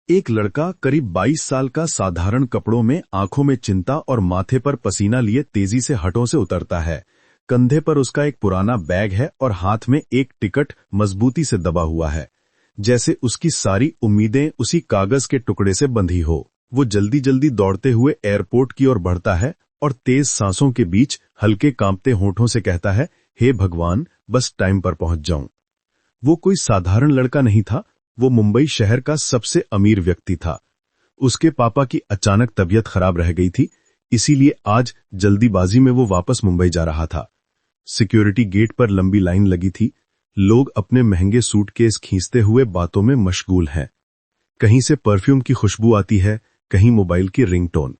एक लड़का करीब 22 साल का साधारण कपड़ों में, आंखों में चिंता और माथे पर पसीना लिए तेजी से हटों से उतरता है। कंधे पर उसका एक पुराना बैग है और हाथ में एक टिकट मजबूती से दबा हुआ है, जैसे उसकी सारी उम्मीदें उसी कागज के टुकड़े से बंधी हो। वो जल्दी जल्दी दौड़ते हुए एयरपोर्ट की ओर बढ़ता है और तेज सांसों के बीच हल्के कांपते होठों से कहता है, हे भगवान, बस टाइम पर पहुंच जाऊं। वो कोई साधारण लड़का नहीं था, वो मुंबई शहर का सबसे अमीर व्यक्ति था। उसके पापा की अचानक तबीयत खराब रह गई थी, इसीलिए आज जल्दीबाजी में वो वापस मुंबई जा रहा था। सिक्योरिटी गेट पर लंबी लाइन लगी थी। लोग अपने महंगे सूटकेस खींचते हुए बातों में मशगूल हैं। कहीं से परफ्यूम की खुशबू आती है, कहीं मोबाइल की रिंगटोन।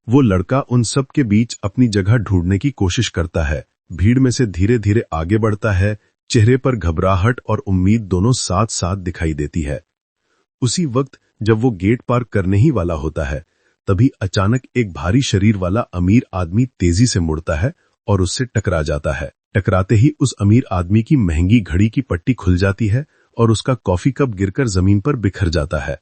वो लड़का उन सब के बीच अपनी जगह ढूंढने की कोशिश करता है। भीड़ में से धीरे धीरे आगे बढ़ता है। चेहरे पर घबराहट और उम्मीद दोनों साथ साथ दिखाई देती है। उसी वक्त जब वो गेट पार करने ही वाला होता है, तभी अचानक एक भारी शरीर वाला अमीर आदमी तेजी से मुड़ता है और उससे टकरा जाता है। टकराते ही उस अमीर आदमी की महंगी घड़ी की पट्टी खुल जाती है और उसका कॉफी कप गिरकर जमीन पर बिखर जाता है।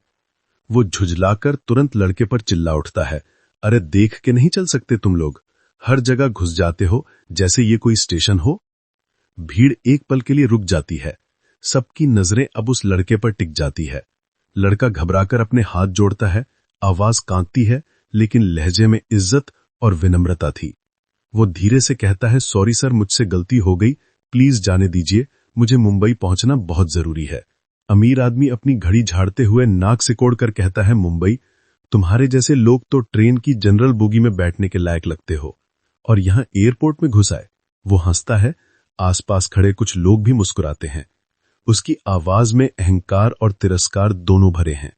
वो झुंझलाकर तुरंत लड़के पर चिल्ला उठता है, अरे देख के नहीं चल सकते तुम लोग? हर जगह घुस जाते हो जैसे ये कोई स्टेशन हो। भीड़ एक पल के लिए रुक जाती है। सबकी नजरें अब उस लड़के पर टिक जाती है। लड़का घबराकर अपने हाथ जोड़ता है, आवाज कांपती है, लेकिन लहजे में इज्जत और विनम्रता थी। वो धीरे से कहता है, सॉरी सर, मुझसे गलती हो गई, प्लीज जाने दीजिए, मुझे मुंबई पहुंचना बहुत जरूरी है। अमीर आदमी अपनी घड़ी झाड़ते हुए नाक सिकोड़कर कहता है, मुंबई? तुम्हारे जैसे लोग तो ट्रेन की जनरल बोगी में बैठने के लायक लगते हो, और यहां एयरपोर्ट में घुस आए। वो हंसता है। आसपास खड़े कुछ लोग भी मुस्कुराते हैं। उसकी आवाज में अहंकार और तिरस्कार दोनों भरे हैं।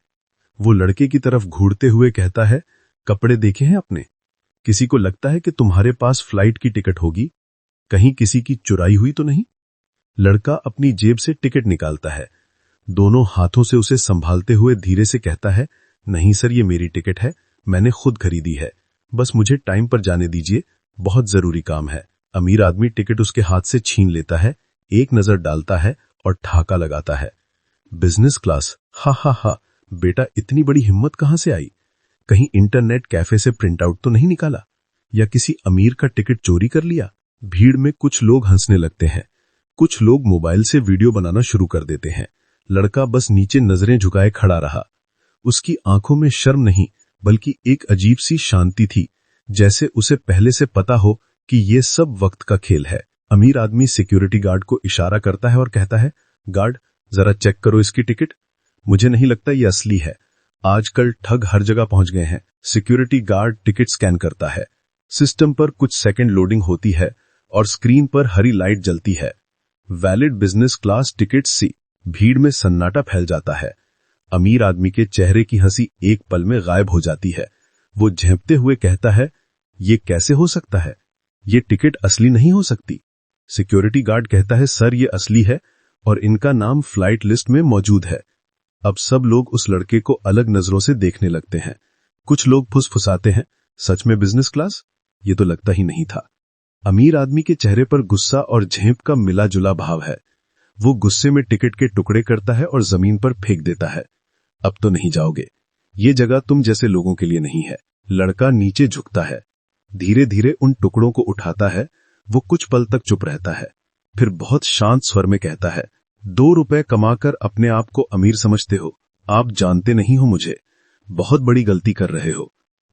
वो लड़के की तरफ घूरते हुए कहता है, कपड़े देखे हैं अपने? किसी को लगता है कि तुम्हारे पास फ्लाइट की टिकट होगी? कहीं किसी की चुराई हुई तो नहीं? लड़का अपनी जेब से टिकट निकालता है। दोनों हाथों से उसे संभालते हुए धीरे से कहता है, नहीं सर, ये मेरी टिकट है, मैंने खुद खरीदी है, बस मुझे टाइम पर जाने दीजिए, बहुत जरूरी काम है। अमीर आदमी टिकट उसके हाथ से छीन लेता है, एक नजर डालता है और ठहाका लगाता है, बिजनेस क्लास? हा हा हा, बेटा इतनी बड़ी हिम्मत कहां से आई? कहीं इंटरनेट कैफे से प्रिंट आउट तो नहीं निकाला, या किसी अमीर का टिकट चोरी कर लिया? भीड़ में कुछ लोग हंसने लगते हैं, कुछ लोग मोबाइल से वीडियो बनाना शुरू कर देते हैं। लड़का बस नीचे नजरें झुकाए खड़ा रहा। उसकी आंखों में शर्म नहीं, बल्कि एक अजीब सी शांति थी, जैसे उसे पहले से पता हो कि ये सब वक्त का खेल है। अमीर आदमी सिक्योरिटी गार्ड को इशारा करता है और कहता है, गार्ड, जरा चेक करो इसकी टिकट, मुझे नहीं लगता ये असली है। आजकल ठग हर जगह पहुंच गए हैं। सिक्योरिटी गार्ड टिकट स्कैन करता है। सिस्टम पर कुछ सेकंड लोडिंग होती है और स्क्रीन पर हरी लाइट जलती है। वैलिड बिजनेस क्लास टिकट सी। भीड़ में सन्नाटा फैल जाता है। अमीर आदमी के चेहरे की हंसी एक पल में गायब हो जाती है। वो झेंपते हुए कहता है, ये कैसे हो सकता है? ये टिकट असली नहीं हो सकती। सिक्योरिटी गार्ड कहता है, सर ये असली है और इनका नाम फ्लाइट लिस्ट में मौजूद है। अब सब लोग उस लड़के को अलग नजरों से देखने लगते हैं। कुछ लोग फुसफुसाते हैं, सच में बिजनेस क्लास? ये तो लगता ही नहीं था। अमीर आदमी के चेहरे पर गुस्सा और झेंप का मिला जुला भाव है। वो गुस्से में टिकट के टुकड़े करता है और जमीन पर फेंक देता है। अब तो नहीं जाओगे, ये जगह तुम जैसे लोगों के लिए नहीं है। लड़का नीचे झुकता है, धीरे धीरे उन टुकड़ों को उठाता है। वो कुछ पल तक चुप रहता है, फिर बहुत शांत स्वर में कहता है, 2 रुपए कमाकर अपने आप को अमीर समझते हो? आप जानते नहीं हो मुझे, बहुत बड़ी गलती कर रहे हो।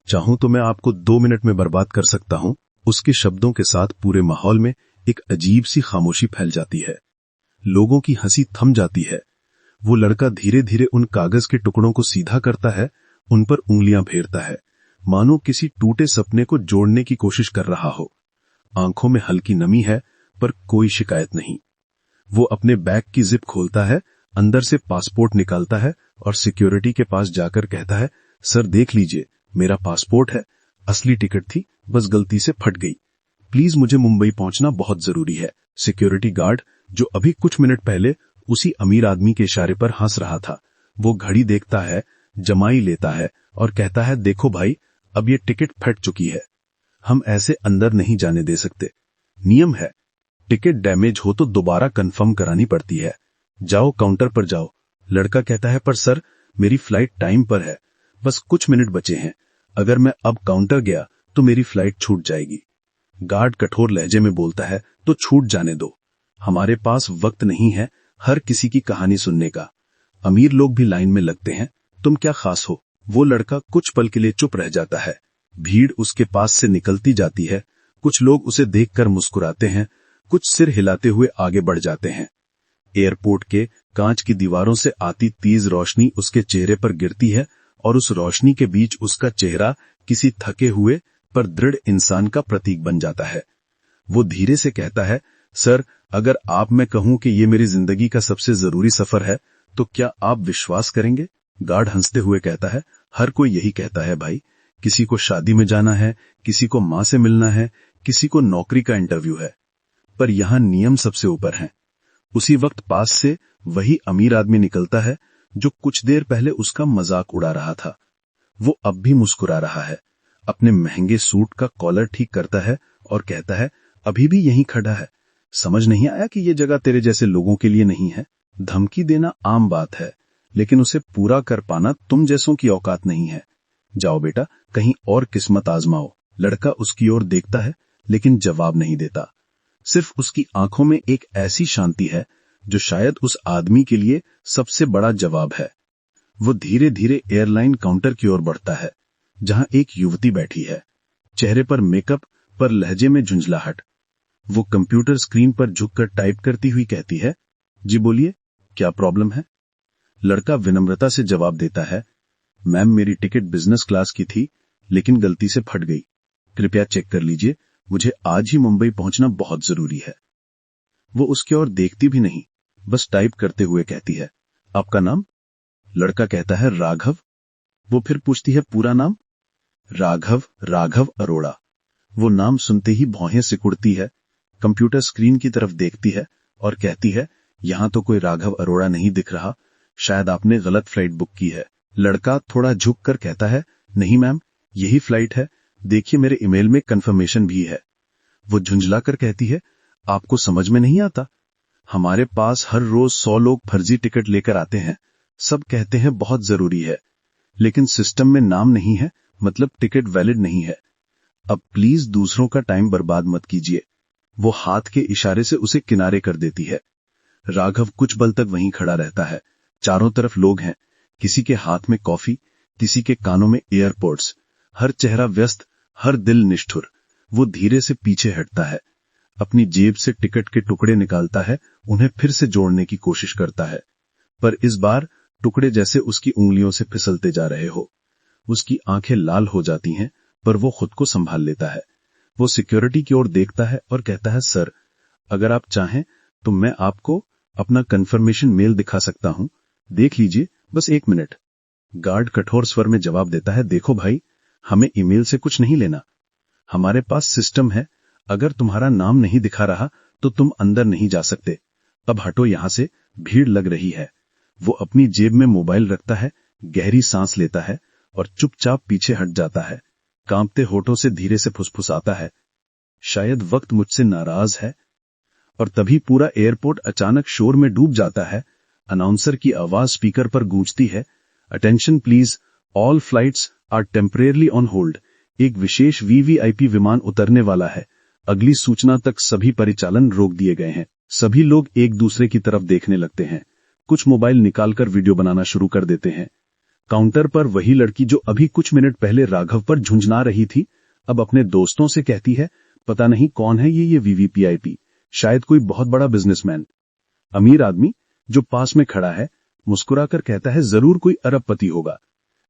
चाहूं तो मैं आपको 2 मिनट में बर्बाद कर सकता हूं। उसके शब्दों के साथ पूरे माहौल में एक अजीब सी खामोशी फैल जाती है। लोगों की हंसी थम जाती है। वो लड़का धीरे धीरे उन कागज के टुकड़ों को सीधा करता है, उन पर उंगलियां फेरता है, मानो किसी टूटे सपने को जोड़ने की कोशिश कर रहा हो। आंखों में हल्की नमी है, पर कोई शिकायत नहीं। वो अपने बैग की जिप खोलता है, अंदर से पासपोर्ट निकालता है और सिक्योरिटी के पास जाकर कहता है, सर देख लीजिए, मेरा पासपोर्ट है, असली टिकट थी, बस गलती से फट गई। प्लीज मुझे मुंबई पहुंचना बहुत जरूरी है। सिक्योरिटी गार्ड, जो अभी कुछ मिनट पहले उसी अमीर आदमी के इशारे पर हंस रहा था, वो घड़ी देखता है, जमाई लेता है और कहता है, देखो भाई, अब ये टिकट फट चुकी है, हम ऐसे अंदर नहीं जाने दे सकते। नियम है, टिकट डैमेज हो तो दोबारा कंफर्म करानी पड़ती है। जाओ काउंटर पर जाओ। लड़का कहता है, पर सर मेरी फ्लाइट टाइम पर है, बस कुछ मिनट बचे हैं, अगर मैं अब काउंटर गया तो मेरी फ्लाइट छूट जाएगी। गार्ड कठोर लहजे में बोलता है, तो छूट जाने दो, हमारे पास वक्त नहीं है हर किसी की कहानी सुनने का। अमीर लोग भी लाइन में लगते हैं, तुम क्या खास हो। वो लड़का कुछ पल के लिए चुप रह जाता है। भीड़ उसके पास से निकलती जाती है, कुछ लोग उसे देखकर मुस्कुराते हैं, कुछ सिर हिलाते हुए आगे बढ़ जाते हैं। एयरपोर्ट के कांच की दीवारों से आती तेज रोशनी उसके चेहरे पर गिरती है और उस रोशनी के बीच उसका चेहरा किसी थके हुए पर दृढ़ इंसान का प्रतीक बन जाता है। वो धीरे से कहता है, सर, अगर आप मैं कहूं कि ये मेरी जिंदगी का सबसे जरूरी सफर है तो क्या आप विश्वास करेंगे? गार्ड हंसते हुए कहता है, हर कोई यही कहता है भाई। किसी को शादी में जाना है, किसी को मां से मिलना है, किसी को नौकरी का इंटरव्यू है, पर यहां नियम सबसे ऊपर हैं। उसी वक्त पास से वही अमीर आदमी निकलता है जो कुछ देर पहले उसका मजाक उड़ा रहा था। वो अब भी मुस्कुरा रहा है, अपने महंगे सूट का कॉलर ठीक करता है और कहता है, अभी भी यहीं खड़ा है, समझ नहीं आया कि ये जगह तेरे जैसे लोगों के लिए नहीं है। धमकी देना आम बात है, लेकिन उसे पूरा कर पाना तुम जैसों की औकात नहीं है। जाओ बेटा, कहीं और किस्मत आजमाओ। लड़का उसकी ओर देखता है लेकिन जवाब नहीं देता। सिर्फ उसकी आंखों में एक ऐसी शांति है जो शायद उस आदमी के लिए सबसे बड़ा जवाब है। वो धीरे धीरे एयरलाइन काउंटर की ओर बढ़ता है, जहां एक युवती बैठी है, चेहरे पर मेकअप, पर लहजे में झुंझलाहट। वो कंप्यूटर स्क्रीन पर झुककर टाइप करती हुई कहती है, जी बोलिए, क्या प्रॉब्लम है? लड़का विनम्रता से जवाब देता है, मैम, मेरी टिकट बिजनेस क्लास की थी लेकिन गलती से फट गई, कृपया चेक कर लीजिए, मुझे आज ही मुंबई पहुंचना बहुत जरूरी है। वो उसकी ओर देखती भी नहीं, बस टाइप करते हुए कहती है, आपका नाम? लड़का कहता है, राघव। वो फिर पूछती है, पूरा नाम? राघव अरोड़ा। वो नाम सुनते ही भौहें सिकुड़ती है, कंप्यूटर स्क्रीन की तरफ देखती है और कहती है, यहां तो कोई राघव अरोड़ा नहीं दिख रहा, शायद आपने गलत फ्लाइट बुक की है। लड़का थोड़ा झुक कर कहता है, नहीं मैम, यही फ्लाइट है, देखिए मेरे ईमेल में कंफर्मेशन भी है। वो झुंझला कर कहती है, आपको समझ में नहीं आता? हमारे पास हर रोज 100 लोग फर्जी टिकट लेकर आते हैं, सब कहते हैं बहुत जरूरी है, लेकिन सिस्टम में नाम नहीं है, मतलब टिकट वैलिड नहीं है। अब प्लीज दूसरों का टाइम बर्बाद मत कीजिए। वो हाथ के इशारे से उसे किनारे कर देती है। राघव कुछ पल तक वहीं खड़ा रहता है। चारों तरफ लोग हैं, किसी के हाथ में कॉफी, किसी के कानों में एयरपोर्ट्स, हर चेहरा व्यस्त, हर दिल निष्ठुर। वो धीरे से पीछे हटता है, अपनी जेब से टिकट के टुकड़े निकालता है, उन्हें फिर से जोड़ने की कोशिश करता है, पर इस बार टुकड़े जैसे उसकी उंगलियों से फिसलते जा रहे हो। उसकी आंखें लाल हो जाती हैं, पर वो खुद को संभाल लेता है। वो सिक्योरिटी की ओर देखता है और कहता है, सर, अगर आप चाहें तो मैं आपको अपना कंफर्मेशन मेल दिखा सकता हूं, देख लीजिए, बस 1 मिनट। गार्ड कठोर स्वर में जवाब देता है, देखो भाई, हमें ईमेल से कुछ नहीं लेना, हमारे पास सिस्टम है, अगर तुम्हारा नाम नहीं दिखा रहा तो तुम अंदर नहीं जा सकते। अब हटो यहां से, भीड़ लग रही है। वो अपनी जेब में मोबाइल रखता है, गहरी सांस लेता है और चुपचाप पीछे हट जाता है। कांपते होठों से धीरे से फुसफुसाता है, शायद वक्त मुझसे नाराज है। और तभी पूरा एयरपोर्ट अचानक शोर में डूब जाता है। अनाउंसर की आवाज स्पीकर पर गूंजती है, attention please, all flights are temporarily on hold. एक विशेष वीवीआईपी विमान उतरने वाला है, अगली सूचना तक सभी परिचालन रोक दिए गए हैं। सभी लोग एक दूसरे की तरफ देखने लगते हैं, कुछ मोबाइल निकालकर वीडियो बनाना शुरू कर देते हैं। काउंटर पर वही लड़की जो अभी कुछ मिनट पहले राघव पर झुंझला रही थी, अब अपने दोस्तों से कहती है, पता नहीं कौन है ये वीवीआईपी, शायद कोई बहुत बड़ा बिजनेसमैन। अमीर आदमी जो पास में खड़ा है मुस्कुराकर कहता है, जरूर कोई अरबपति होगा,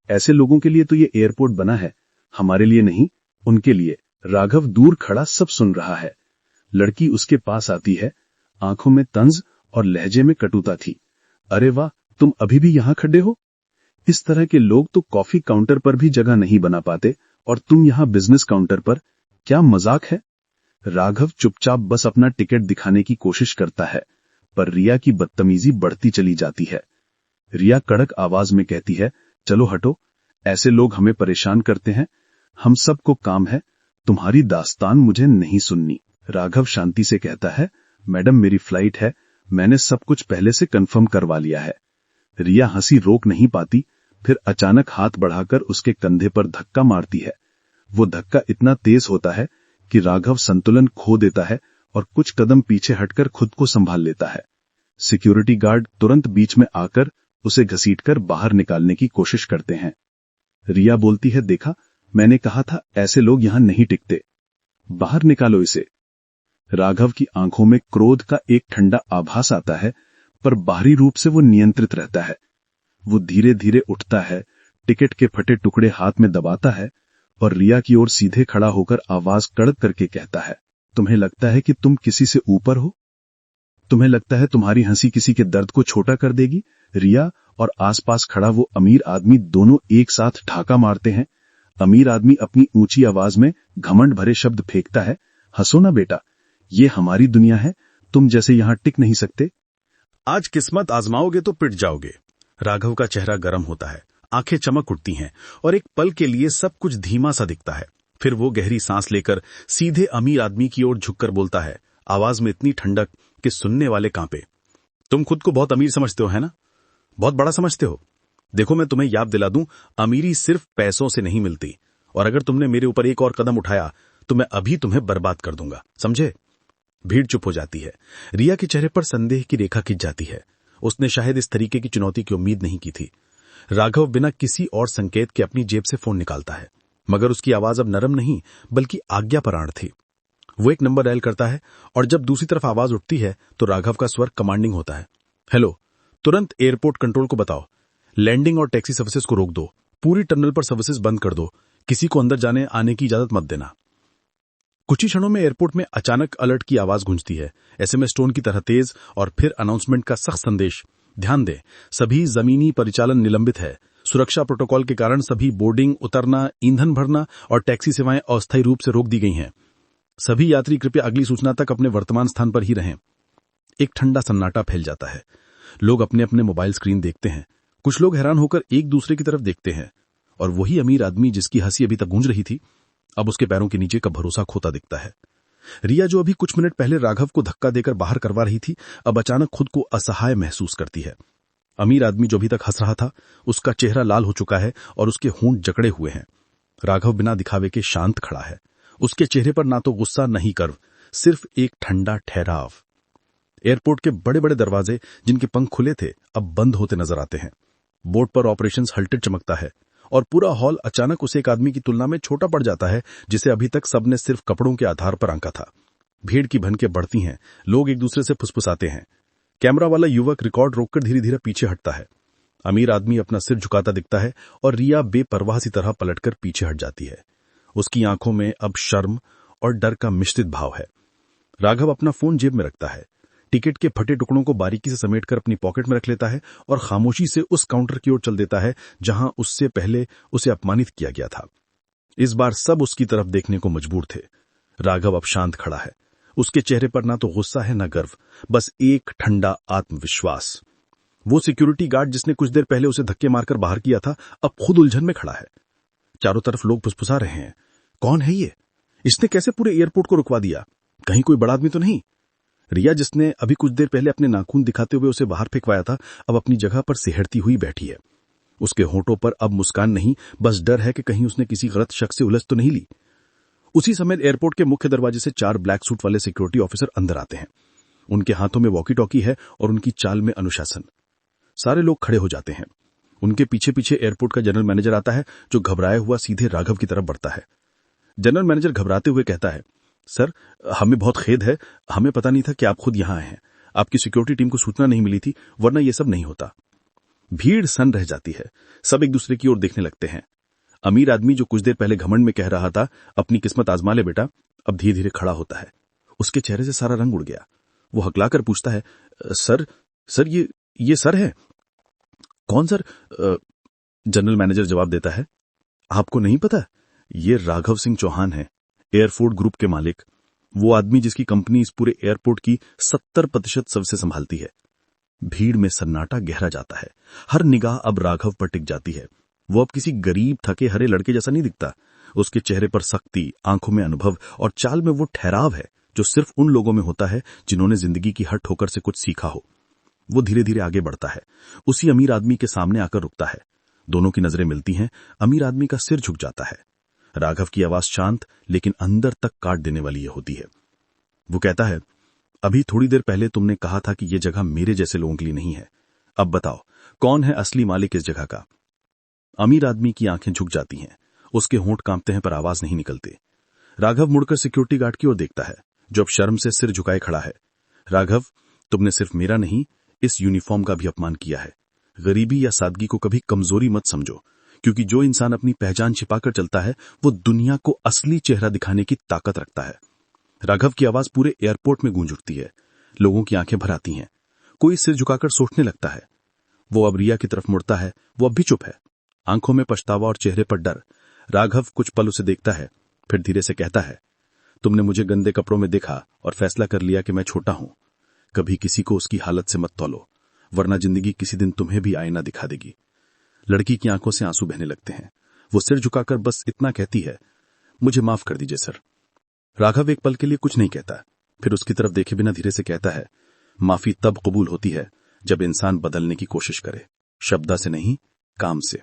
ऐसे लोगों के लिए तो ये एयरपोर्ट बना है, हमारे लिए नहीं, उनके लिए। राघव दूर खड़ा सब सुन रहा है। लड़की उसके पास आती है, आंखों में तंज और लहजे में कटुता थी। अरे वाह, तुम अभी भी यहां खड़े हो? इस तरह के लोग तो कॉफी काउंटर पर भी जगह नहीं बना पाते, और तुम यहां बिजनेस काउंटर पर, क्या मजाक है? राघव चुपचाप बस अपना टिकट दिखाने की कोशिश करता है, पर रिया की बदतमीजी बढ़ती चली जाती है। रिया कड़क आवाज में कहती है, चलो हटो, ऐसे लोग हमें परेशान करते हैं, हम सबको काम है, तुम्हारी दास्तान मुझे नहीं सुननी। राघव शांति से कहता है, मैडम मेरी फ्लाइट है, मैंने सब कुछ पहले से कंफर्म करवा लिया है। रिया हंसी रोक नहीं पाती, फिर अचानक हाथ बढ़ाकर उसके कंधे पर धक्का मारती है। वो धक्का इतना तेज होता है कि राघव संतुलन खो देता है और कुछ कदम पीछे हटकर खुद को संभाल लेता है। सिक्योरिटी गार्ड तुरंत बीच में आकर उसे घसीटकर बाहर निकालने की कोशिश करते हैं। रिया बोलती है, देखा, मैंने कहा था ऐसे लोग यहां नहीं टिकते, बाहर निकालो इसे। राघव की आंखों में क्रोध का एक ठंडा आभास आता है, पर बाहरी रूप से वो नियंत्रित रहता है। वो धीरे धीरे उठता है, टिकट के फटे टुकड़े हाथ में दबाता है और रिया की ओर सीधे खड़ा होकर आवाज कड़क करके कहता है, तुम्हें लगता है कि तुम किसी से ऊपर हो? तुम्हें लगता है तुम्हारी हंसी किसी के दर्द को छोटा कर देगी? रिया और आसपास खड़ा वो अमीर आदमी दोनों एक साथ ठाका मारते हैं। अमीर आदमी अपनी ऊंची आवाज में घमंड भरे शब्द फेंकता है, हंसो ना बेटा, ये हमारी दुनिया है, तुम जैसे यहां टिक नहीं सकते। आज किस्मत आजमाओगे तो पिट जाओगे। राघव का चेहरा गर्म होता है, आंखें चमक उठती हैं और एक पल के लिए सब कुछ धीमा सा दिखता है। फिर वो गहरी सांस लेकर सीधे अमीर आदमी की ओर झुककर बोलता है, आवाज में इतनी ठंडक कि सुनने वाले कांपे। तुम खुद को बहुत अमीर समझते हो, है ना? बहुत बड़ा समझते हो। देखो, मैं तुम्हें याद दिला दूं, अमीरी सिर्फ पैसों से नहीं मिलती, और अगर तुमने मेरे ऊपर एक और कदम उठाया तो मैं अभी तुम्हें बर्बाद कर दूंगा, समझे? भीड़ चुप हो जाती है। रिया के चेहरे पर संदेह की रेखा खिंच जाती है। उसने शायद इस तरीके की चुनौती की उम्मीद नहीं की थी। राघव बिना किसी और संकेत के अपनी जेब से फोन निकालता है, मगर उसकी आवाज अब नरम नहीं बल्कि आज्ञापराण थी। वो एक नंबर डायल करता है और जब दूसरी तरफ आवाज उठती है तो राघव का स्वर कमांडिंग होता है। हेलो, तुरंत एयरपोर्ट कंट्रोल को बताओ, लैंडिंग और टैक्सी सर्विसेज को रोक दो, पूरी टनल पर सर्विसेज बंद कर दो, किसी को अंदर जाने आने की इजाजत मत देना। कुछ ही क्षणों में एयरपोर्ट में अचानक अलर्ट की आवाज गूंजती है, एसएमएस टोन की तरह तेज, और फिर अनाउंसमेंट का सख्त संदेश, ध्यान दें, सभी जमीनी परिचालन निलंबित है। सुरक्षा प्रोटोकॉल के कारण सभी बोर्डिंग, उतरना, ईंधन भरना और टैक्सी सेवाएं अस्थायी रूप से रोक दी गई हैं। सभी यात्री कृपया अगली सूचना तक अपने वर्तमान स्थान पर ही रहें। एक ठंडा सन्नाटा फैल जाता है। लोग अपने अपने मोबाइल स्क्रीन देखते हैं। कुछ लोग हैरान होकर एक दूसरे की तरफ देखते हैं, और वही अमीर आदमी जिसकी हंसी अभी तक गूंज रही थी, अब उसके पैरों के नीचे का भरोसा खोता दिखता है। रिया, जो अभी कुछ मिनट पहले राघव को धक्का देकर बाहर करवा रही थी, अब अचानक खुद को असहाय महसूस करती है। अमीर आदमी जो अभी तक हंस रहा था, उसका चेहरा लाल हो चुका है और उसके होंठ जकड़े हुए हैं। राघव बिना दिखावे के शांत खड़ा है। उसके चेहरे पर ना तो गुस्सा, न ही गर्व, सिर्फ एक ठंडा ठहराव। एयरपोर्ट के बड़े बड़े दरवाजे, जिनके पंख खुले थे, अब बंद होते नजर आते हैं। बोर्ड पर ऑपरेशंस हल्टेड चमकता है और पूरा हॉल अचानक उस एक आदमी की तुलना में छोटा पड़ जाता है जिसे अभी तक सबने सिर्फ कपड़ों के आधार पर आंका था। भीड़ की भनकें बढ़ती हैं, लोग एक दूसरे से फुसफुसाते हैं। कैमरा वाला युवक रिकॉर्ड रोककर धीरे धीरे पीछे हटता है। अमीर आदमी अपना सिर झुकाता दिखता है और रिया बेपरवाह सी तरह पलटकर पीछे हट जाती है। उसकी आंखों में अब शर्म और डर का मिश्रित भाव है। राघव अपना फोन जेब में रखता है, टिकट के फटे टुकड़ों को बारीकी से समेटकर अपनी पॉकेट में रख लेता है और खामोशी से उस काउंटर की ओर चल देता है जहां उससे पहले उसे अपमानित किया गया था। इस बार सब उसकी तरफ देखने को मजबूर थे। राघव अब शांत खड़ा है। उसके चेहरे पर ना तो गुस्सा है, ना गर्व, बस एक ठंडा आत्मविश्वास। वो सिक्योरिटी गार्ड जिसने कुछ देर पहले उसे धक्के मारकर बाहर किया था, अब खुद उलझन में खड़ा है। चारों तरफ लोग फुसफुसा रहे हैं, कौन है ये? इसने कैसे पूरे एयरपोर्ट को रुकवा दिया? कहीं कोई बड़ा आदमी तो नहीं? रिया, जिसने अभी कुछ देर पहले अपने नाखून दिखाते हुए उसे बाहर फेंकवाया था, अब अपनी जगह पर सिहरती हुई बैठी है। उसके होंठों पर अब मुस्कान नहीं, बस डर है कि कहीं उसने किसी गलत शख्स से उलझ तो नहीं ली। उसी समय एयरपोर्ट के मुख्य दरवाजे से 4 ब्लैक सूट वाले सिक्योरिटी ऑफिसर अंदर आते हैं। उनके हाथों में वॉकी टॉकी है और उनकी चाल में अनुशासन। सारे लोग खड़े हो जाते हैं। उनके पीछे पीछे एयरपोर्ट का जनरल मैनेजर आता है, जो घबराया हुआ सीधे राघव की तरफ बढ़ता है। जनरल मैनेजर घबराते हुए कहता है, सर, हमें बहुत खेद है, हमें पता नहीं था कि आप खुद यहां आए हैं। आपकी सिक्योरिटी टीम को सूचना नहीं मिली थी, वरना यह सब नहीं होता। भीड़ सन रह जाती है। सब एक दूसरे की ओर देखने लगते हैं। अमीर आदमी, जो कुछ देर पहले घमंड में कह रहा था अपनी किस्मत आजमा ले बेटा, अब धीरे धीरे खड़ा होता है। उसके चेहरे से सारा रंग उड़ गया। वो हकलाकर पूछता है, सर ये सर है? कौन सर? जनरल मैनेजर जवाब देता है, आपको नहीं पता? ये राघव सिंह चौहान है, एयरपोर्ट ग्रुप के मालिक। वो आदमी जिसकी कंपनी इस पूरे एयरपोर्ट की 70% सर्विसेज संभालती है। भीड़ में सन्नाटा गहरा जाता है। हर निगाह अब राघव पर टिक जाती है। वो अब किसी गरीब थके हरे लड़के जैसा नहीं दिखता। उसके चेहरे पर सख्ती, आंखों में अनुभव और चाल में वो ठहराव है जो सिर्फ उन लोगों में होता है जिन्होंने जिंदगी की हर ठोकर से कुछ सीखा हो। वो धीरे धीरे आगे बढ़ता है, उसी अमीर आदमी के सामने आकर रुकता है। दोनों की नजरें मिलती हैं। अमीर आदमी का सिर झुक जाता है। राघव की आवाज शांत लेकिन अंदर तक काट देने वाली ये होती है। वो कहता है, अभी थोड़ी देर पहले तुमने कहा था कि यह जगह मेरे जैसे लोगों के लिए नहीं है। अब बताओ, कौन है असली मालिक इस जगह का? अमीर आदमी की आंखें झुक जाती हैं। उसके होंठ कांपते हैं पर आवाज नहीं निकलते। राघव मुड़कर सिक्योरिटी गार्ड की ओर देखता है, जो अब शर्म से सिर झुकाए खड़ा है। राघव, तुमने सिर्फ मेरा नहीं, इस यूनिफॉर्म का भी अपमान किया है। गरीबी या सादगी को कभी कमजोरी मत समझो, क्योंकि जो इंसान अपनी पहचान छिपाकर चलता है वो दुनिया को असली चेहरा दिखाने की ताकत रखता है। राघव की आवाज पूरे एयरपोर्ट में गूंज उठती है। लोगों की आंखें भर आती हैं। कोई सिर झुकाकर सोचने लगता है। वो अब रिया की तरफ मुड़ता है। वो अब भी चुप है, आंखों में पछतावा और चेहरे पर डर। राघव कुछ पल उसे देखता है, फिर धीरे से कहता है, तुमने मुझे गंदे कपड़ों में देखा और फैसला कर लिया कि मैं छोटा हूं। कभी किसी को उसकी हालत से मत तौलो, वरना जिंदगी किसी दिन तुम्हें भी आईना दिखा देगी। लड़की की आंखों से आंसू बहने लगते हैं। वो सिर झुकाकर बस इतना कहती है, मुझे माफ कर दीजिए सर। राघव एक पल के लिए कुछ नहीं कहता, फिर उसकी तरफ देखे बिना धीरे से कहता है, माफी तब कबूल होती है जब इंसान बदलने की कोशिश करे, शब्दा से नहीं, काम से।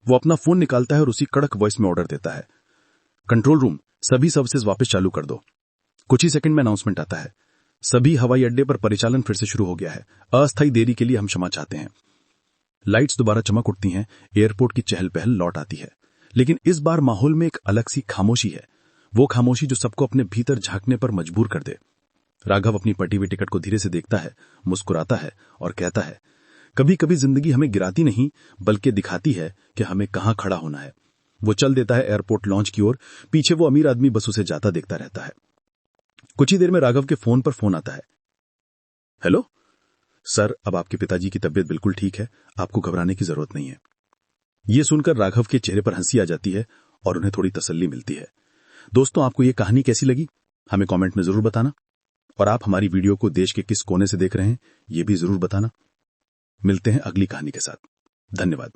वो अपना फोन निकालता है और उसी कड़क वॉइस में ऑर्डर देता है, कंट्रोल रूम, सभी सर्विसेज वापस चालू कर दो। कुछ ही सेकंड में अनाउंसमेंट आता है, सभी हवाई अड्डे पर परिचालन फिर से शुरू हो गया है। अस्थायी देरी के लिए हम क्षमा चाहते हैं। लाइट्स दोबारा चमक उठती हैं। एयरपोर्ट की चहल पहल लौट आती है, लेकिन इस बार माहौल में एक अलग सी खामोशी है। वो खामोशी जो सबको अपने भीतर झांकने पर मजबूर कर दे। राघव अपनी पटी हुई टिकट को धीरे से देखता है, मुस्कुराता है और कहता है, कभी कभी जिंदगी हमें गिराती नहीं बल्कि दिखाती है कि हमें कहां खड़ा होना है। वो चल देता है एयरपोर्ट लॉन्च की ओर। पीछे वो अमीर आदमी बस उसे जाता देखता रहता है। कुछ ही देर में राघव के फोन पर फोन आता है। हेलो सर, अब आपके पिताजी की तबीयत बिल्कुल ठीक है, आपको घबराने की जरूरत नहीं है। ये सुनकर राघव के चेहरे पर हंसी आ जाती है और उन्हें थोड़ी तसल्ली मिलती है। दोस्तों, आपको ये कहानी कैसी लगी हमें कमेंट में जरूर बताना, और आप हमारी वीडियो को देश के किस कोने से देख रहे हैं ये भी जरूर बताना। मिलते हैं अगली कहानी के साथ। धन्यवाद।